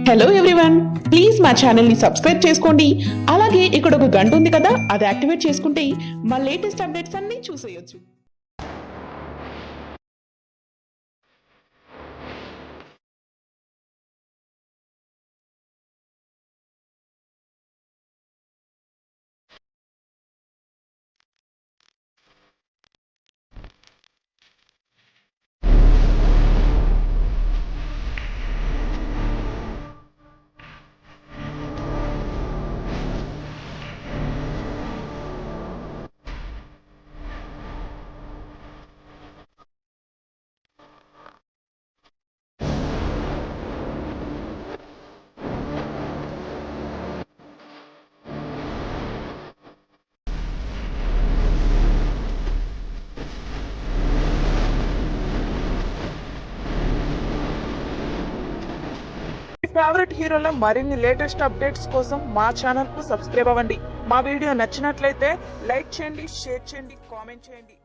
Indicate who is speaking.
Speaker 1: Hello everyone, please మా channel ని subscribe చేసుకోండి. అలాగే ఇక్కడ ఒక గంట ఉంది కదా, అది యాక్టివేట్ చేసుకుంటే మా లేటెస్ట్ అప్డేట్స్ అన్ని చూసేయొచ్చు. ఫేవరెట్ హీరోల మరిన్ని లేటెస్ట్ అప్డేట్స్ కోసం మా ఛానల్ కు సబ్స్క్రైబ్ అవ్వండి. మా వీడియో నచ్చినట్లయితే లైక్ చేయండి, షేర్ చేయండి, కామెంట్ చేయండి.